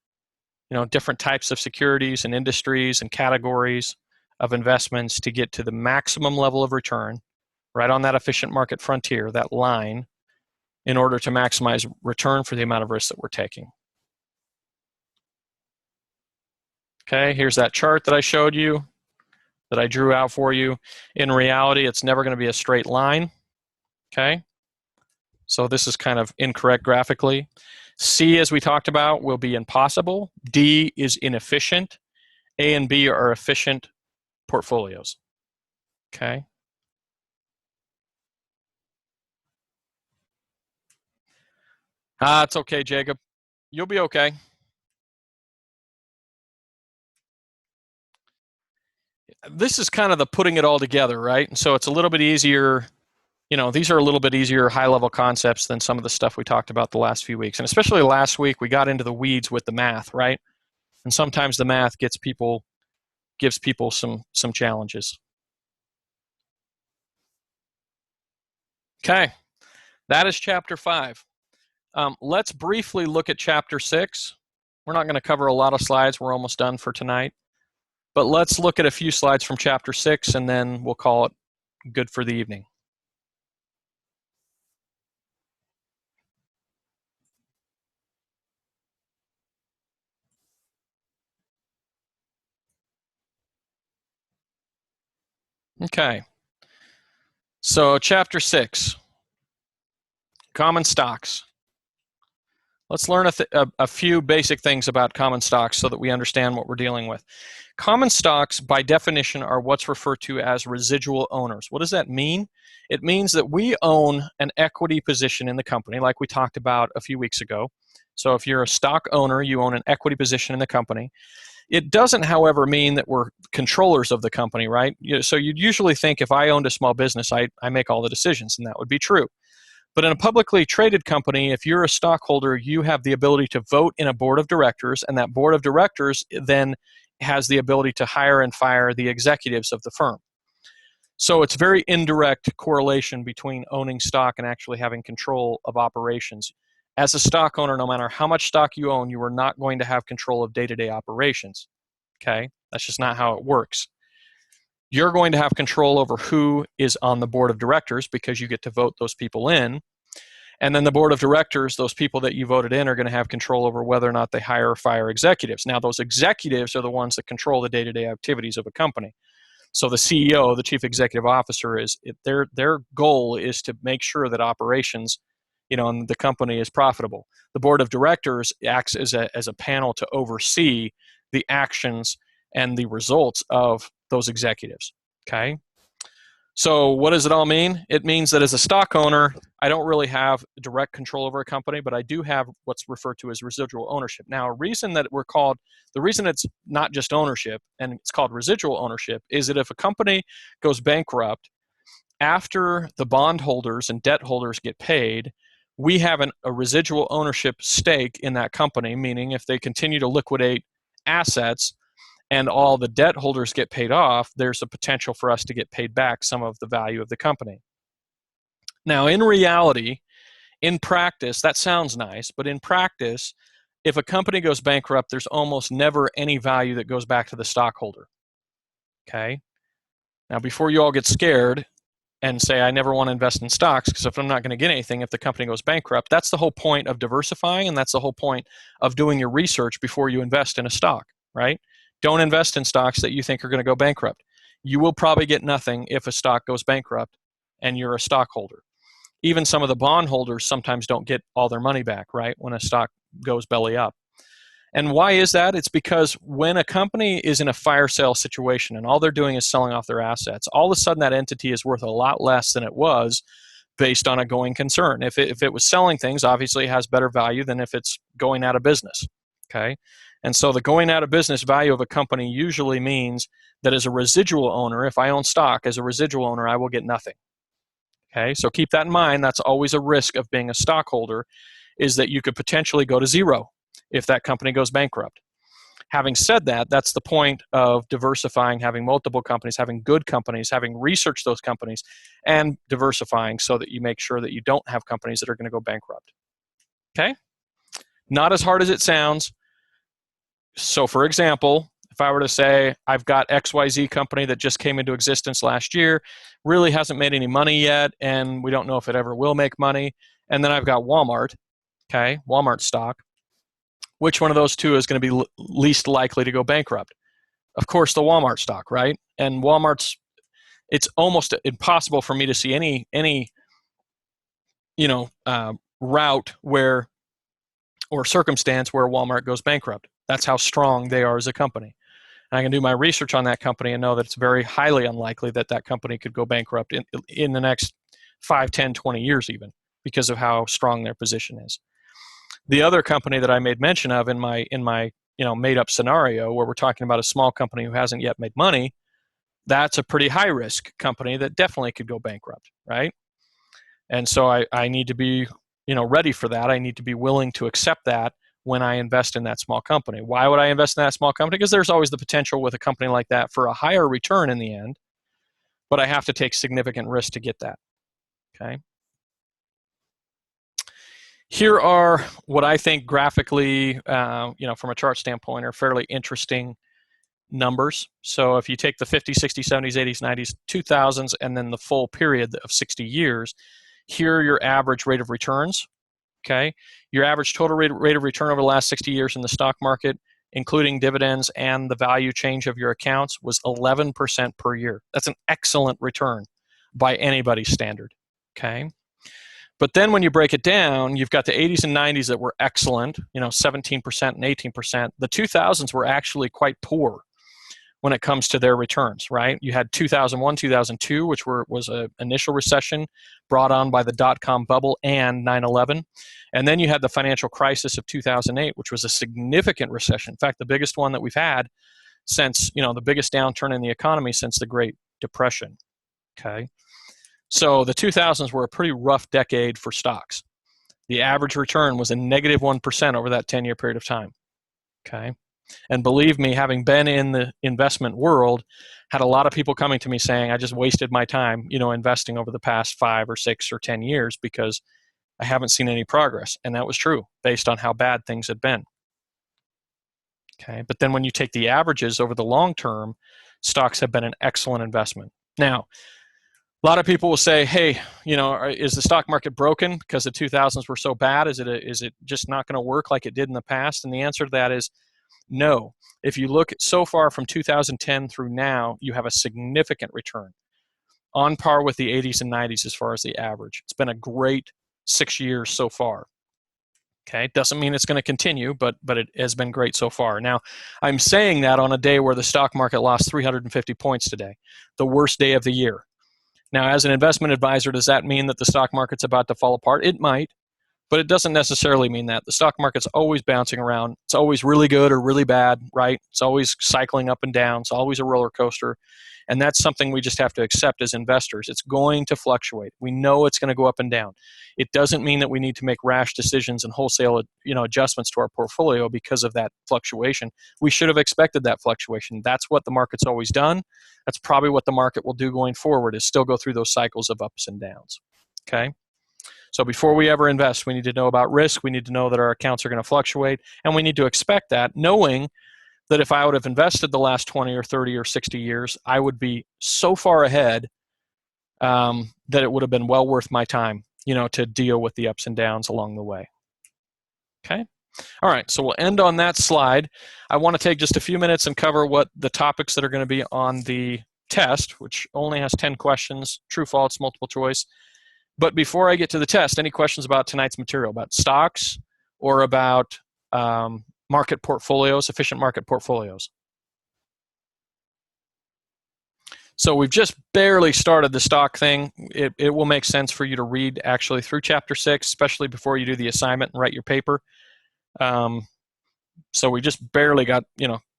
different types of securities and industries and categories of investments to get to the maximum level of return, right on that efficient market frontier, that line, in order to maximize return for the amount of risk that we're taking. Okay, here's that chart that I showed you, that I drew out for you. In reality, it's never going to be a straight line. Okay, so this is kind of incorrect graphically. C, as we talked about, will be impossible. D is inefficient. A and B are efficient portfolios. Okay. It's okay, Jacob. You'll be okay. This is kind of the putting it all together, right? And so it's a little bit easier. These are a little bit easier high-level concepts than some of the stuff we talked about the last few weeks. And especially last week, we got into the weeds with the math, right? And sometimes the math gives people some challenges. Okay. That is chapter 5. Let's briefly look at chapter 6. We're not going to cover a lot of slides. We're almost done for tonight. But let's look at a few slides from chapter 6, and then we'll call it good for the evening. Okay. So chapter 6, common stocks. Let's learn a few basic things about common stocks so that we understand what we're dealing with. Common stocks, by definition, are what's referred to as residual owners. What does that mean? It means that we own an equity position in the company, like we talked about a few weeks ago. So if you're a stock owner, you own an equity position in the company. It doesn't, however, mean that we're controllers of the company, right? So you'd usually think if I owned a small business, I make all the decisions, and that would be true. But in a publicly traded company, if you're a stockholder, you have the ability to vote in a board of directors, and that board of directors then has the ability to hire and fire the executives of the firm. So it's very indirect correlation between owning stock and actually having control of operations. As a stock owner, no matter how much stock you own, you are not going to have control of day-to-day operations. Okay? That's just not how it works. You're going to have control over who is on the board of directors because you get to vote those people in. And then the board of directors, those people that you voted in, are going to have control over whether or not they hire or fire executives. Now, those executives are the ones that control the day-to-day activities of a company. So the CEO, the chief executive officer, their goal is to make sure that operations, and the company is profitable. The board of directors acts as a panel to oversee the actions and the results of those executives. Okay? So what does it all mean? It means that as a stock owner, I don't really have direct control over a company, but I do have what's referred to as residual ownership. Now, the reason it's not just ownership and it's called residual ownership is that if a company goes bankrupt, after the bondholders and debt holders get paid, we have a residual ownership stake in that company, meaning if they continue to liquidate assets, and all the debt holders get paid off, there's a potential for us to get paid back some of the value of the company. Now, in reality, in practice, that sounds nice, but in practice, if a company goes bankrupt, there's almost never any value that goes back to the stockholder. Okay? Now, before you all get scared and say, I never want to invest in stocks because if I'm not going to get anything if the company goes bankrupt, that's the whole point of diversifying, and that's the whole point of doing your research before you invest in a stock, right? Don't invest in stocks that you think are going to go bankrupt. You will probably get nothing if a stock goes bankrupt and you're a stockholder. Even some of the bondholders sometimes don't get all their money back, right, when a stock goes belly up. And why is that? It's because when a company is in a fire sale situation and all they're doing is selling off their assets, all of a sudden that entity is worth a lot less than it was based on a going concern. If it was selling things, obviously it has better value than if it's going out of business. Okay? And so the going out of business value of a company usually means that as a residual owner, if I own stock as a residual owner, I will get nothing. Okay, so keep that in mind. That's always a risk of being a stockholder, is that you could potentially go to zero if that company goes bankrupt. Having said that, that's the point of diversifying, having multiple companies, having good companies, having researched those companies, and diversifying so that you make sure that you don't have companies that are going to go bankrupt. Okay? Not as hard as it sounds. So for example, if I were to say I've got XYZ company that just came into existence last year, really hasn't made any money yet, and we don't know if it ever will make money, and then I've got Walmart, okay, Walmart stock, which one of those two is going to be least likely to go bankrupt? Of course, the Walmart stock, right? And it's almost impossible for me to see any route where or circumstance where Walmart goes bankrupt. That's how strong they are as a company. And I can do my research on that company and know that it's very highly unlikely that that company could go bankrupt in the next 5, 10, 20 years even, because of how strong their position is. The other company that I made mention of in my made up scenario where we're talking about a small company who hasn't yet made money, that's a pretty high risk company that definitely could go bankrupt, right? And so I need to be ready for that. I need to be willing to accept that when I invest in that small company. Why would I invest in that small company? Because there's always the potential with a company like that for a higher return in the end, but I have to take significant risk to get that. Okay. Here are what I think graphically, from a chart standpoint, are fairly interesting numbers. So if you take the 50s, 60s, 70s, 80s, 90s, 2000s, and then the full period of 60 years, here are your average rate of returns. Okay, your average total rate of return over the last 60 years in the stock market, including dividends and the value change of your accounts, was 11% per year. That's an excellent return by anybody's standard. Okay. But then when you break it down, you've got the 80s and 90s that were excellent, 17% and 18%. The 2000s were actually quite poor when it comes to their returns, right? You had 2001, 2002, which was an initial recession brought on by the dot-com bubble and 9/11. And then you had the financial crisis of 2008, which was a significant recession. In fact, the biggest one that we've had since, the biggest downturn in the economy since the Great Depression, okay? So the 2000s were a pretty rough decade for stocks. The average return was a negative 1% over that 10-year period of time, okay? And believe me, having been in the investment world, had a lot of people coming to me saying, I just wasted my time, investing over the past 5 or 6 or 10 years because I haven't seen any progress. And that was true based on how bad things had been. Okay, but then when you take the averages over the long term, stocks have been an excellent investment. Now, a lot of people will say, hey, is the stock market broken because the 2000s were so bad? Is it just not going to work like it did in the past? And the answer to that is no. If you look so far from 2010 through now, you have a significant return on par with the 80s and 90s as far as the average. It's been a great 6 years so far. Okay, doesn't mean it's going to continue, but it has been great so far. Now, I'm saying that on a day where the stock market lost 350 points today, the worst day of the year. Now, as an investment advisor, does that mean that the stock market's about to fall apart? It might, but it doesn't necessarily mean that. The stock market's always bouncing around. It's always really good or really bad, right? It's always cycling up and down. It's always a roller coaster. And that's something we just have to accept as investors. It's going to fluctuate. We know it's going to go up and down. It doesn't mean that we need to make rash decisions and wholesale, adjustments to our portfolio because of that fluctuation. We should have expected that fluctuation. That's what the market's always done. That's probably what the market will do going forward, is still go through those cycles of ups and downs. Okay? So before we ever invest, we need to know about risk. We need to know that our accounts are going to fluctuate, and we need to expect that, knowing that if I would have invested the last 20 or 30 or 60 years, I would be so far ahead that it would have been well worth my time, to deal with the ups and downs along the way. Okay? All right, so we'll end on that slide. I want to take just a few minutes and cover what the topics that are going to be on the test, which only has 10 questions, true, false, multiple choice. But before I get to the test, any questions about tonight's material, about stocks or about market portfolios, efficient market portfolios? So we've just barely started the stock thing. It will make sense for you to read actually through chapter 6, especially before you do the assignment and write your paper. So we just barely got,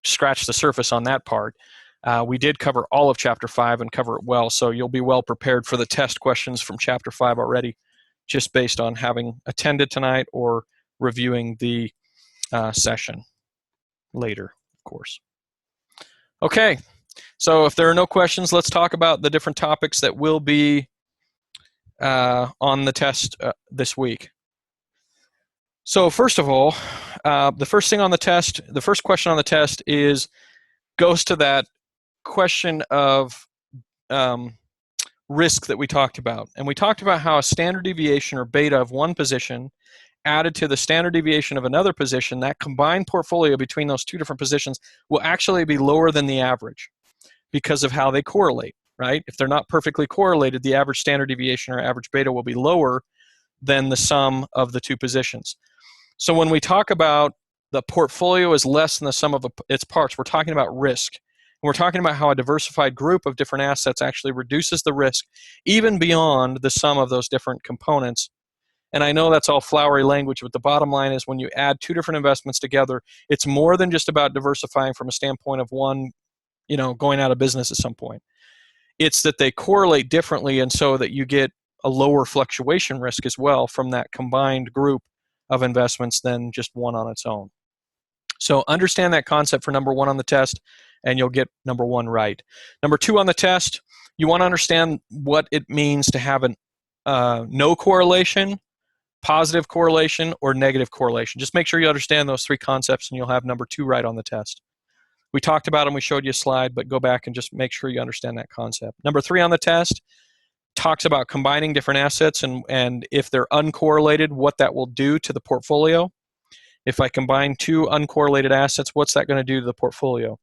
scratched the surface on that part. We did cover all of chapter 5 and cover it well, so you'll be well prepared for the test questions from chapter 5 already, just based on having attended tonight or reviewing the session later, of course. Okay, so if there are no questions, let's talk about the different topics that will be on the test this week. So first of all, the first thing on the test, the first question on the test goes to that question of risk that we talked about. And we talked about how a standard deviation or beta of one position added to the standard deviation of another position, that combined portfolio between those two different positions will actually be lower than the average because of how they correlate, right? If they're not perfectly correlated, the average standard deviation or average beta will be lower than the sum of the two positions. So when we talk about the portfolio is less than the sum of its parts, we're talking about risk. And we're talking about how a diversified group of different assets actually reduces the risk even beyond the sum of those different components. And I know that's all flowery language, but the bottom line is when you add two different investments together, it's more than just about diversifying from a standpoint of one, going out of business at some point. It's that they correlate differently, and so that you get a lower fluctuation risk as well from that combined group of investments than just one on its own. So understand that concept for number 1 on the test, and you'll get number 1 right. Number 2 on the test, you want to understand what it means to have no correlation positive correlation or negative correlation. Just make sure you understand those three concepts and you'll have number 2 right on the test. We talked about them, we showed you a slide, but go back and just make sure you understand that concept. Number 3 on the test talks about combining different assets and if they're uncorrelated, what that will do to the portfolio. If I combine 2 uncorrelated assets, what's that going to do to the portfolio?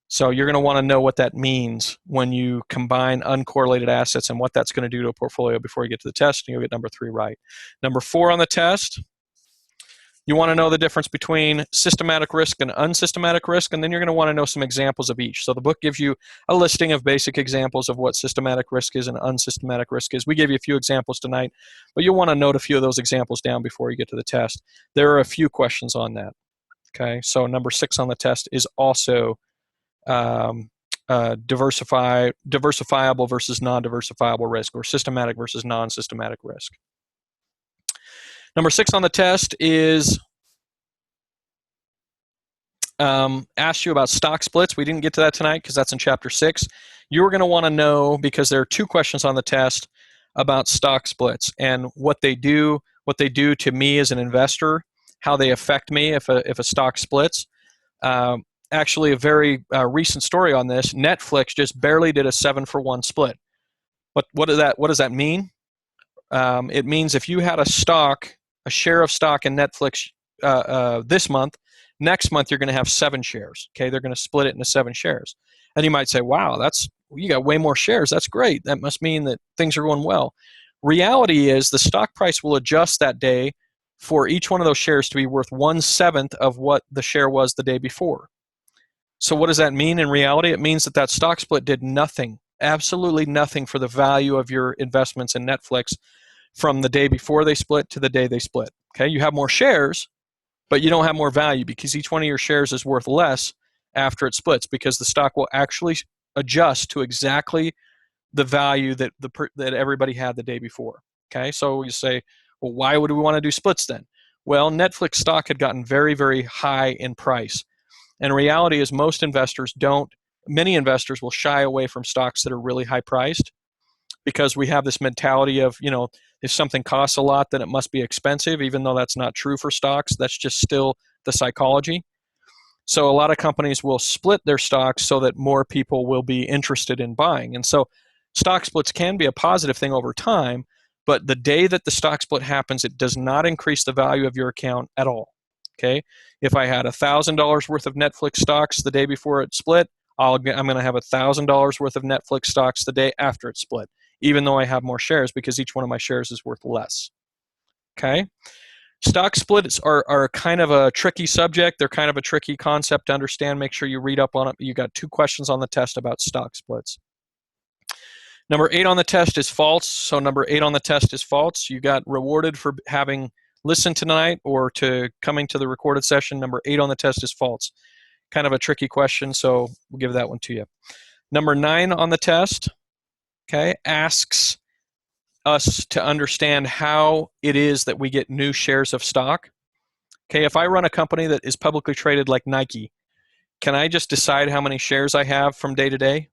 So you're going to want to know what that means when you combine uncorrelated assets and what that's going to do to a portfolio before you get to the test, and you'll get number 3 right. Number 4 on the test, you want to know the difference between systematic risk and unsystematic risk, and then you're going to want to know some examples of each. So the book gives you a listing of basic examples of what systematic risk is and unsystematic risk is. We gave you a few examples tonight, but you'll want to note a few of those examples down before you get to the test. There are a few questions on that. Okay, so number 6 on the test is also diversifiable versus non-diversifiable risk, or systematic versus non-systematic risk. Number 6 on the test is asked you about stock splits. We didn't get to that tonight because that's in chapter 6. You're going to want to know, because there are 2 questions on the test about stock splits and what they do to me as an investor, how they affect me if a stock splits. Actually, a very recent story on this. Netflix just barely did a 7-for-1 split. What does that mean? It means if you had a share of stock in Netflix this month, next month you're going to have 7 shares. Okay, they're going to split it into 7 shares. And you might say, wow, you got way more shares. That's great. That must mean that things are going well. Reality is the stock price will adjust that day for each one of those shares to be worth 1/7 of what the share was the day before. So what does that mean in reality? It means that stock split did nothing, absolutely nothing for the value of your investments in Netflix from the day before they split to the day they split. Okay, you have more shares, but you don't have more value because each one of your shares is worth less after it splits, because the stock will actually adjust to exactly the value that everybody had the day before. Okay, so you say, well, why would we want to do splits then? Well, Netflix stock had gotten very, very high in price. And reality is many investors will shy away from stocks that are really high priced, because we have this mentality of, if something costs a lot, then it must be expensive, even though that's not true for stocks. That's just still the psychology. So a lot of companies will split their stocks so that more people will be interested in buying. And so stock splits can be a positive thing over time, but the day that the stock split happens, it does not increase the value of your account at all. Okay, if I had $1,000 worth of Netflix stocks the day before it split, I'm going to have $1,000 worth of Netflix stocks the day after it split, even though I have more shares, because each one of my shares is worth less. Okay, stock splits are kind of a tricky subject. They're kind of a tricky concept to understand. Make sure you read up on it. You got 2 questions on the test about stock splits. Number 8 on the test is false. So number 8 on the test is false. You got rewarded for having listened tonight or to coming to the recorded session. Number 8 on the test is false. Kind of a tricky question, so we'll give that one to you. Number 9 on the test, okay, asks us to understand how it is that we get new shares of stock. Okay, if I run a company that is publicly traded like Nike, can I just decide how many shares I have from day to day?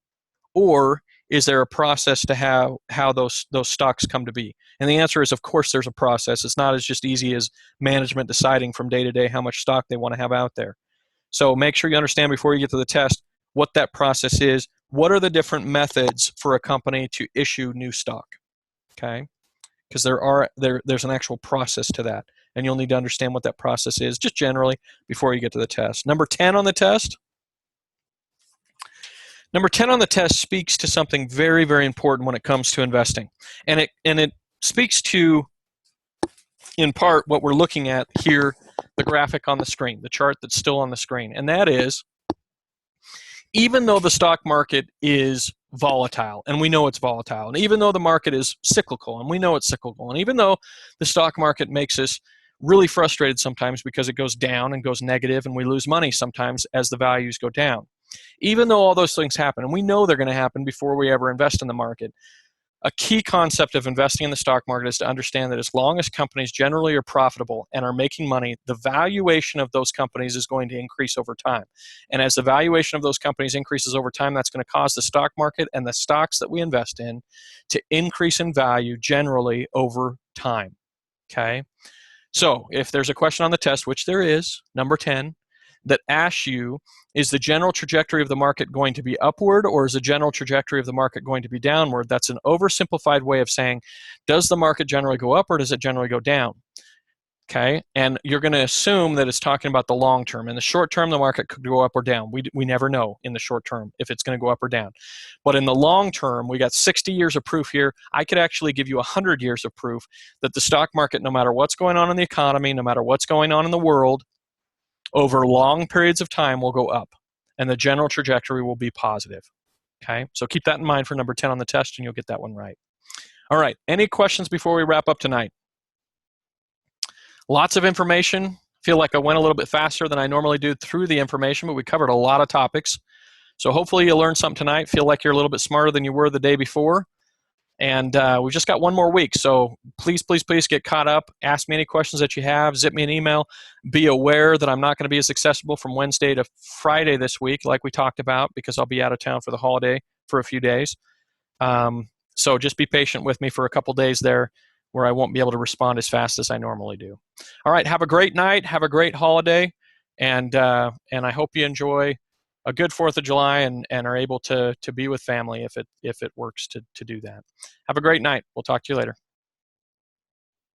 Or is there a process to how those stocks come to be? And the answer is, of course, there's a process. It's not as just easy as management deciding from day to day how much stock they want to have out there. So make sure you understand before you get to the test what that process is. What are the different methods for a company to issue new stock? Okay, because there's an actual process to that, and you'll need to understand what that process is just generally before you get to the test. Number 10 on the test. Number 10 on the test speaks to something very, very important when it comes to investing. And it speaks to, in part, what we're looking at here, the graphic on the screen, the chart that's still on the screen. And that is, even though the stock market is volatile, and we know it's volatile, and even though the market is cyclical, and we know it's cyclical, and even though the stock market makes us really frustrated sometimes because it goes down and goes negative, and we lose money sometimes as the values go down, even though all those things happen, and we know they're going to happen before we ever invest in the market, a key concept of investing in the stock market is to understand that as long as companies generally are profitable and are making money, the valuation of those companies is going to increase over time. And as the valuation of those companies increases over time, that's going to cause the stock market and the stocks that we invest in to increase in value generally over time. Okay. So if there's a question on the test, which there is, number 10, that asks you, is the general trajectory of the market going to be upward, or is the general trajectory of the market going to be downward? That's an oversimplified way of saying, does the market generally go up or does it generally go down? Okay, and you're going to assume that it's talking about the long term. In the short term, the market could go up or down. We never know in the short term if it's going to go up or down. But in the long term, we got 60 years of proof here. I could actually give you 100 years of proof that the stock market, no matter what's going on in the economy, no matter what's going on in the world, over long periods of time will go up, and the general trajectory will be positive. Okay, so keep that in mind for number 10 on the test, and you'll get that one right. All right, any questions before we wrap up tonight? Lots of information. Feel like I went a little bit faster than I normally do through the information, but we covered a lot of topics. So hopefully you learned something tonight. Feel like you're a little bit smarter than you were the day before. And we've just got one more week. So please, please, please get caught up. Ask me any questions that you have. Zip me an email. Be aware that I'm not going to be as accessible from Wednesday to Friday this week, like we talked about, because I'll be out of town for the holiday for a few days. So just be patient with me for a couple days there, where I won't be able to respond as fast as I normally do. All right, have a great night, have a great holiday, and I hope you enjoy a good 4th of July and are able to be with family if it works to do that. Have a great night. We'll talk to you later.